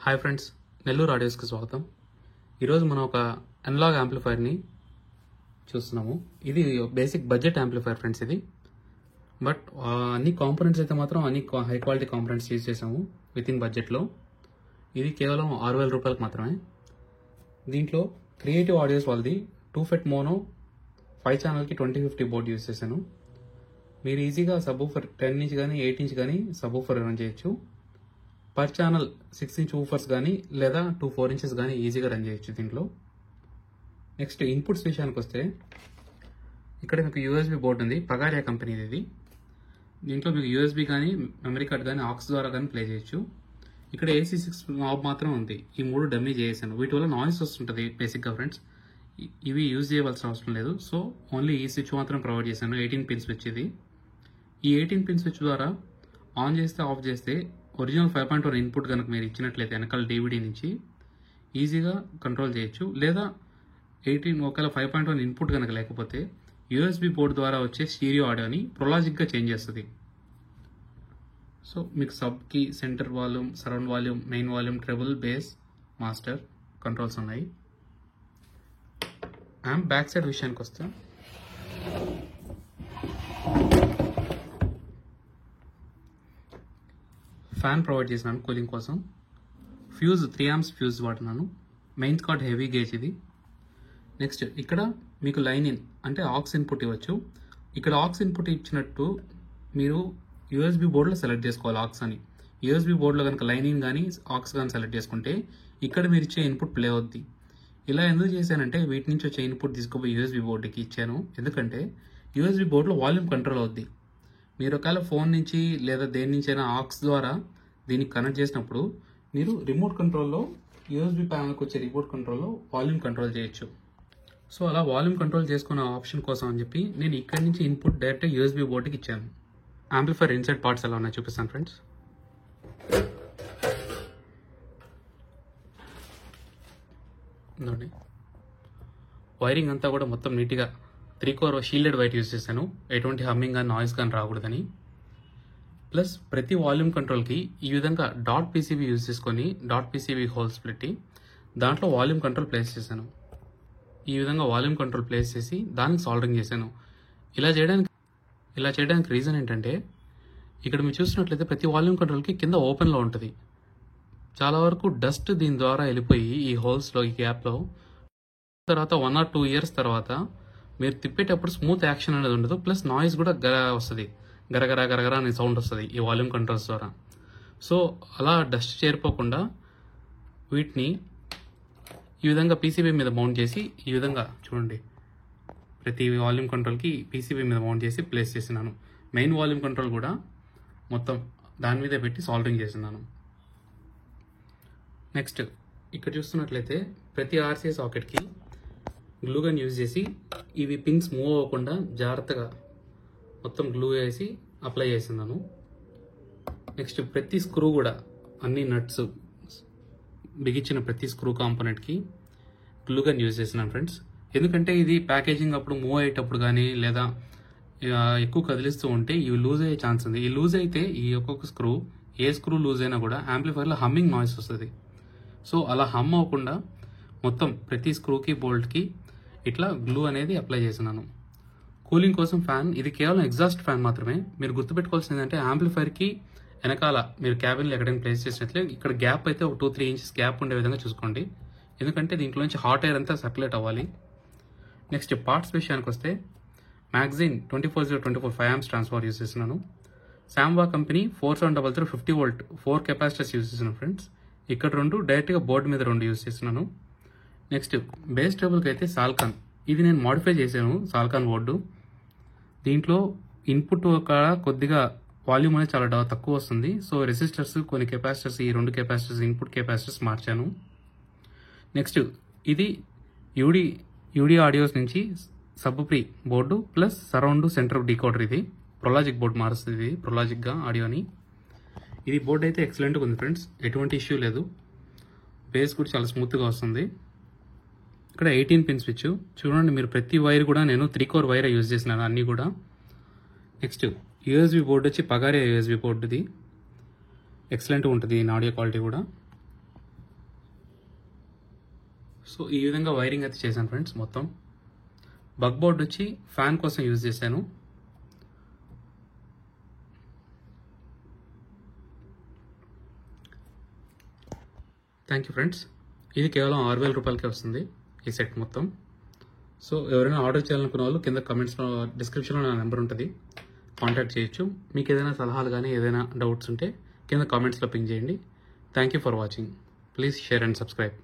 Hi friends, Nellore ఆడియోస్కి స్వాగతం. ఈరోజు మనం ఒక అనలాగ్ యాంప్లిఫైర్ని చూస్తున్నాము. ఇది బేసిక్ బడ్జెట్ యాంప్లిఫైర్ ఫ్రెండ్స్. ఇది బట్ అన్ని కాంపోనెంట్స్ అయితే మాత్రం అన్ని హై క్వాలిటీ కాంపోనెంట్స్ యూజ్ చేసాము విత్ ఇన్ బడ్జెట్లో. ఇది కేవలం 6,000 రూపాయలకు మాత్రమే. దీంట్లో క్రియేటివ్ ఆడియోస్ వాళ్ళది 2 FET మోనో 5 ఛానల్కి 2050 బోర్డ్ యూజ్ చేశాను. మీరు ఈజీగా సబ్వూఫర్ 10 ఇంచ్ కానీ 8 ఇంచ్ కానీ సబ్వూఫర్ రన్ చేయొచ్చు. పర్ ఛానల్ 6 ఇంచ్ ఊఫర్స్ కానీ లేదా 4 ఇంచెస్ కానీ ఈజీగా రన్ చేయొచ్చు దీంట్లో. నెక్స్ట్ ఇన్పుట్స్ విషయానికి వస్తే ఇక్కడ మీకు యూఎస్బి బోర్డు ఉంది, పగారియా కంపెనీది. ఇది దీంట్లో మీకు యూఎస్బి కానీ మెమరీ కార్డ్ కానీ ఆక్స్ ద్వారా కానీ ప్లే చేయొచ్చు. ఇక్కడ AC6 నాబ్ మాత్రం ఉంది. ఈ 3 డమ్మీ చేసాను. వీటి వల్ల నాయిస్ వస్తుంటుంది బేసిక్గా ఫ్రెండ్స్. ఇవి యూజ్ చేయవలసిన అవసరం లేదు. సో ఓన్లీ ఈ స్విచ్ మాత్రం ప్రొవైడ్ చేశాను. 18 పిన్ స్విచ్ ఇది. ఈ 18 పిన్ స్విచ్ ద్వారా ఆన్ చేస్తే ఆఫ్ చేస్తే ఒరిజినల్ 5.1 ఇన్పుట్ కనుక మీరు ఇచ్చినట్లయితే వెనకాల DVD నుంచి ఈజీగా కంట్రోల్ చేయొచ్చు. లేదా 18 ఒకవేళ 5.1 ఇన్పుట్ కనుక లేకపోతే యూఎస్బి బోర్డు ద్వారా వచ్చే స్టీరియో ఆడియోని ప్రొలాజిక్గా చేంజ్ చేస్తుంది. సో మీకు సబ్కి centre volume, surround volume, main volume, treble, bass, master controls ఉన్నాయి. బ్యాక్ సైడ్ విషయానికి వస్తే ఫ్యాన్ ప్రొవైడ్ చేసినాను కూలింగ్ కోసం. ఫ్యూజ్ 3 amps ఫ్యూజ్ వాడినాను. మెయిన్ కార్డ్ హెవీ గేజ్ ఇది. నెక్స్ట్ ఇక్కడ మీకు లైన్ ఇన్ అంటే ఆక్స్ ఇన్పుట్ ఇవ్వచ్చు. ఇక్కడ ఆక్స్ ఇన్పుట్ ఇచ్చినట్టు మీరు యూఎస్బి బోర్డులో సెలెక్ట్ చేసుకోవాలి ఆక్స్ అని. యూఎస్బి బోర్డులో కనుక లైన్ ఇన్ కానీ ఆక్స్ కానీ సెలెక్ట్ చేసుకుంటే ఇక్కడ మీరు ఇచ్చే ఇన్పుట్ ప్లే అవుద్ది. ఇలా ఎందుకు చేశానంటే వీటి నుంచి వచ్చే ఇన్పుట్ తీసుకుపోయి యూఎస్బి బోర్డుకి ఇచ్చాను. ఎందుకంటే యూఎస్బి బోర్డులో వాల్యూమ్ కంట్రోల్ అవుద్ది. మీరు ఒకవేళ ఫోన్ నుంచి లేదా దేని నుంచైనా ఆక్స్ ద్వారా దీనికి కనెక్ట్ చేసినప్పుడు మీరు రిమోట్ కంట్రోల్లో యూఎస్బి ప్యానల్కి వచ్చే రిమోట్ కంట్రోల్లో వాల్యూమ్ కంట్రోల్ చేయొచ్చు. సో అలా వాల్యూమ్ కంట్రోల్ చేసుకునే ఆప్షన్ కోసం అని చెప్పి నేను ఇక్కడి నుంచి ఇన్పుట్ డైరెక్ట్ యూఎస్బి బోర్డుకి ఇచ్చాను. యాంప్లిఫైర్ ఇన్సైడ్ పార్ట్స్ ఎలా ఉన్నాయో చూపిస్తాను ఫ్రెండ్స్. వైరింగ్ అంతా కూడా మొత్తం నీట్గా 3 కోర్ షీల్డెడ్ వైట్ యూజ్ చేశాను. ఎటువంటి హమ్మింగ్ కానీ నాయిస్ కానీ రాకూడదని. ప్లస్ ప్రతి వాల్యూమ్ కంట్రోల్కి ఈ విధంగా డాట్ PCB యూజ్ చేసుకొని డాట్ PCB హోల్స్ పెట్టి దాంట్లో వాల్యూమ్ కంట్రోల్ ప్లేస్ చేశాను. ఈ విధంగా వాల్యూమ్ కంట్రోల్ ప్లేస్ చేసి దానికి సాల్డరింగ్ చేశాను. ఇలా చేయడానికి రీజన్ ఏంటంటే ఇక్కడ మీరు చూసినట్లయితే ప్రతి వాల్యూమ్ కంట్రోల్కి కింద ఓపెన్లో ఉంటుంది. చాలా వరకు డస్ట్ దీని ద్వారా వెళ్ళిపోయి ఈ హోల్స్లో, ఈ గ్యాప్లో తర్వాత 1 or 2 years తర్వాత మీరు తిప్పేటప్పుడు స్మూత్ యాక్షన్ అనేది ఉండదు. ప్లస్ నాయిస్ కూడా వస్తుంది, గరగర గరగర అనే సౌండ్ వస్తుంది ఈ వాల్యూమ్ కంట్రోల్స్ ద్వారా. సో అలా డస్ట్ చేరిపోకుండా వీటిని ఈ విధంగా PCB మీద మౌంట్ చేసి ఈ విధంగా చూడండి, ప్రతి వాల్యూమ్ కంట్రోల్కి PCB మీద మౌంట్ చేసి ప్లేస్ చేసినాను. మెయిన్ వాల్యూమ్ కంట్రోల్ కూడా మొత్తం దాని మీదే పెట్టి సాల్డరింగ్ చేసినాను. నెక్స్ట్ ఇక్కడ చూస్తున్నట్లయితే ప్రతి RCA సాకెట్కి గ్లూ గన్ యూజ్ చేసి ఇవి పిన్స్ మూవ్ అవ్వకుండా జాగ్రత్తగా మొత్తం గ్లూ వేసి అప్లై చేస్తున్నాను. నెక్స్ట్ ప్రతి స్క్రూ కూడా అన్ని నట్స్ బిగించిన ప్రతి స్క్రూ కాంపోనెంట్కి గ్లూ గన్ యూజ్ చేస్తున్నాను ఫ్రెండ్స్. ఎందుకంటే ఇది ప్యాకేజింగ్ అప్పుడు మూవ్ అయ్యేటప్పుడు కానీ లేదా ఎక్కువ కదిలిస్తూ ఉంటే ఇవి లూజ్ అయ్యే ఛాన్స్ ఉంది. ఈ లూజ్ అయితే ఈ ఒక్కొక్క స్క్రూ, ఏ స్క్రూ లూజ్ అయినా కూడా యాంప్లిఫైర్లో హమ్మింగ్ నాయిస్ వస్తుంది. సో అలా హమ్ అవ్వకుండా మొత్తం ప్రతి స్క్రూకి, బోల్ట్కి ఇట్లా గ్లూ అనేది అప్లై చేస్తున్నాను. కూలింగ్ కోసం ఫ్యాన్, ఇది కేవలం ఎగ్జాస్ట్ ఫ్యాన్ మాత్రమే. మీరు గుర్తుపెట్టుకోవాల్సింది ఏంటంటే యాంప్లిఫైర్కి వెనకాల మీరు క్యాబిన్లో ఎక్కడైనా ప్లేస్ చేసినట్లే ఇక్కడ గ్యాప్ అయితే ఒక 2-3 inches గ్యాప్ ఉండే విధంగా చూసుకోండి. ఎందుకంటే దీంట్లో నుంచి హాట్ ఎయిర్ అంతా సర్క్యులేట్ అవ్వాలి. నెక్స్ట్ పార్ట్స్ విషయానికి వస్తే మ్యాగ్జిన్ 24/0/24 5 amps ట్రాన్స్ఫార్ యూజ్ చేస్తున్నాను. శాంవా కంపెనీ 4733 50 volt 4 కెపాసిటర్స్ యూజ్ చేస్తున్నాను ఫ్రెండ్స్. ఇక్కడ 2 డైరెక్ట్గా బోర్డు మీద 2 యూజ్ చేస్తున్నాను. నెక్స్ట్ బేస్ టేబుల్కి అయితే సాల్కాన్, ఇది నేను మాడిఫై చేశాను. సాల్కాన్ బోర్డు దీంట్లో ఇన్పుట్ ఒక కొద్దిగా వాల్యూమ్ అనేది చాలా తక్కువ వస్తుంది. సో రెసిస్టర్స్, కొన్ని కెపాసిటర్స్, ఈ 2 కెపాసిటర్స్ ఇన్పుట్ కెపాసిటర్స్ మార్చాను. నెక్స్ట్ ఇది యూడి ఆడియోస్ నుంచి sub pre board plus surround centre decoder. ఇది ప్రొలాజిక్ బోర్డు మారుస్తుంది, ఇది ప్రొలాజిక్గా ఆడియోని. ఇది బోర్డు అయితే ఎక్సలెంట్గా ఉంది ఫ్రెండ్స్, ఎటువంటి ఇష్యూ లేదు. బేస్ కూడా చాలా స్మూత్గా వస్తుంది. ఇక్కడ 18 పిన్ స్విచ్ చూడండి. మీరు ప్రతి వైర్ కూడా నేను 3 కోర్ వైర్ యూజ్ చేసినాను అన్నీ కూడా. నెక్స్ట్ యూఎస్బి బోర్డు వచ్చి పగారియా యూఎస్బి బోర్డుది, ఎక్సలెంట్గా ఉంటుంది ఆడియో క్వాలిటీ కూడా. సో ఈ విధంగా వైరింగ్ అయితే చేశాను ఫ్రెండ్స్. మొత్తం బగ్ బోర్డ్ వచ్చి ఫ్యాన్ కోసం యూజ్ చేశాను. Thank you friends. ఇది కేవలం 6,000 రూపాయలకే వస్తుంది ఈ సెట్ మొత్తం. సో ఎవరైనా ఆర్డర్ చేయాలనుకున్న వాళ్ళు కింద కమెంట్స్లో డిస్క్రిప్షన్లో నా నెంబర్ ఉంటుంది, కాంటాక్ట్ చేయొచ్చు. మీకు ఏదైనా సలహాలు కానీ ఏదైనా డౌట్స్ ఉంటే కింద కామెంట్స్లో పింగ్ చేయండి. Thank you for watching. Please share and subscribe.